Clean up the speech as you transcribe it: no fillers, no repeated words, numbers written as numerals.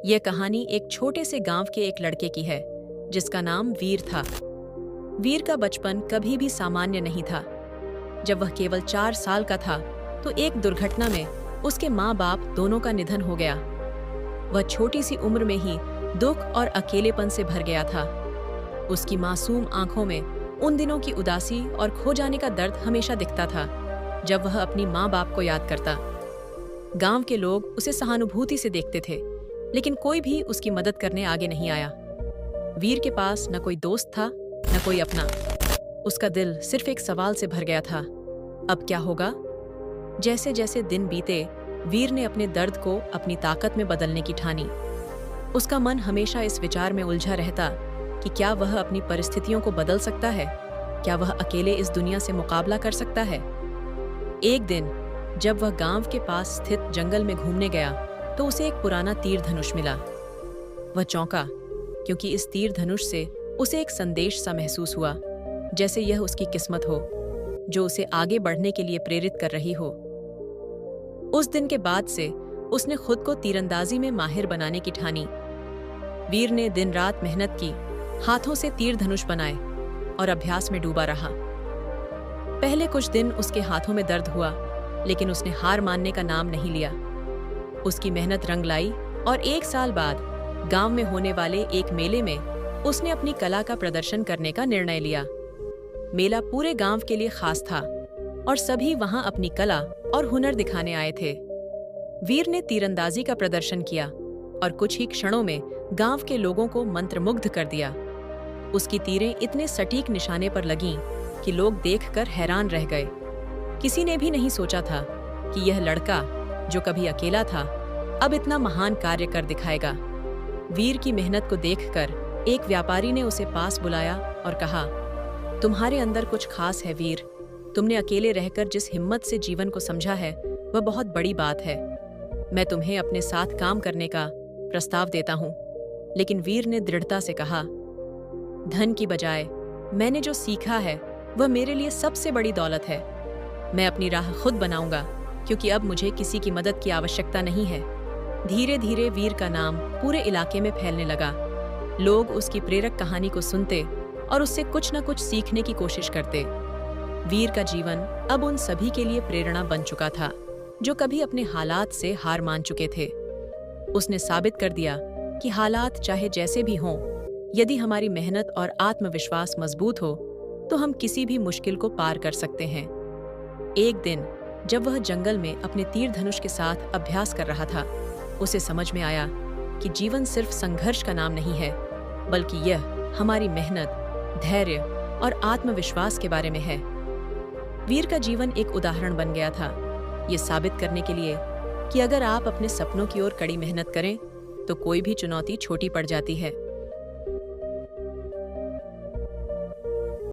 यह कहानी एक छोटे से गांव के एक लड़के की है जिसका नाम वीर था। वीर का बचपन कभी भी सामान्य नहीं था। जब वह केवल 4 साल का था तो एक दुर्घटना में उसके माँ बाप दोनों का निधन हो गया। वह छोटी सी उम्र में ही दुख और अकेलेपन से भर गया था। उसकी मासूम आंखों में उन दिनों की उदासी और खो जाने का दर्द हमेशा दिखता था जब वह अपनी माँ बाप को याद करता। गांव के लोग उसे सहानुभूति से देखते थे, लेकिन कोई भी उसकी मदद करने आगे नहीं आया। वीर के पास न कोई दोस्त था न कोई अपना। उसका दिल सिर्फ एक सवाल से भर गया था, अब क्या होगा? जैसे जैसे दिन बीते, वीर ने अपने दर्द को अपनी ताकत में बदलने की ठानी। उसका मन हमेशा इस विचार में उलझा रहता कि क्या वह अपनी परिस्थितियों को बदल सकता है? क्या वह अकेले इस दुनिया से मुकाबला कर सकता है? एक दिन जब वह गांव के पास स्थित जंगल में घूमने गया तो उसे एक पुराना तीर धनुष मिला। वह चौंका क्योंकि इस तीर धनुष से उसे एक संदेश सा महसूस हुआ, जैसे यह उसकी किस्मत हो जो उसे आगे बढ़ने के लिए प्रेरित कर रही हो। उस दिन के बाद से उसने खुद को तीरंदाजी में माहिर बनाने की ठानी। वीर ने दिन रात मेहनत की, हाथों से तीर धनुष बनाए और अभ्यास में डूबा रहा। पहले कुछ दिन उसके हाथों में दर्द हुआ, लेकिन उसने हार मानने का नाम नहीं लिया। उसकी मेहनत रंग लाई और 1 साल बाद गांव में होने वाले एक मेले में उसने अपनी कला का प्रदर्शन करने का निर्णय लिया। मेला पूरे गांव के लिए खास था और सभी वहां अपनी कला और हुनर दिखाने आए थे। वीर ने तीरंदाजी का प्रदर्शन किया और कुछ ही क्षणों में गांव के लोगों को मंत्रमुग्ध कर दिया। उसकी तीरें इतने सटीक निशाने पर लगीं कि लोग देखकर हैरान रह गए। किसी ने भी नहीं सोचा था कि यह लड़का जो कभी अकेला था अब इतना महान कार्य कर दिखाएगा। वीर की मेहनत को देखकर एक व्यापारी ने उसे पास बुलाया और कहा, तुम्हारे अंदर कुछ खास है वीर। तुमने अकेले रहकर जिस हिम्मत से जीवन को समझा है वह बहुत बड़ी बात है। मैं तुम्हें अपने साथ काम करने का प्रस्ताव देता हूँ। लेकिन वीर ने दृढ़ता से कहा, धन की बजाय मैंने जो सीखा है वह मेरे लिए सबसे बड़ी दौलत है। मैं अपनी राह खुद बनाऊंगा क्योंकि अब मुझे किसी की मदद की आवश्यकता नहीं है। धीरे धीरे वीर का नाम पूरे इलाके में फैलने लगा। लोग उसकी प्रेरक कहानी को सुनते और उससे कुछ न कुछ सीखने की कोशिश करते। वीर का जीवन अब उन सभी के लिए प्रेरणा बन चुका था जो कभी अपने हालात से हार मान चुके थे। उसने साबित कर दिया कि हालात चाहे जैसे भी हों, यदि हमारी मेहनत और आत्मविश्वास मजबूत हो तो हम किसी भी मुश्किल को पार कर सकते हैं। एक दिन जब वह जंगल में अपने तीर धनुष के साथ अभ्यास कर रहा था, उसे समझ में आया कि जीवन सिर्फ संघर्ष का नाम नहीं है, बल्कि यह हमारी मेहनत, धैर्य और आत्मविश्वास के बारे में है। वीर का जीवन एक उदाहरण बन गया था, ये साबित करने के लिए कि अगर आप अपने सपनों की ओर कड़ी मेहनत करें तो कोई भी चुनौती छोटी पड़ जाती है।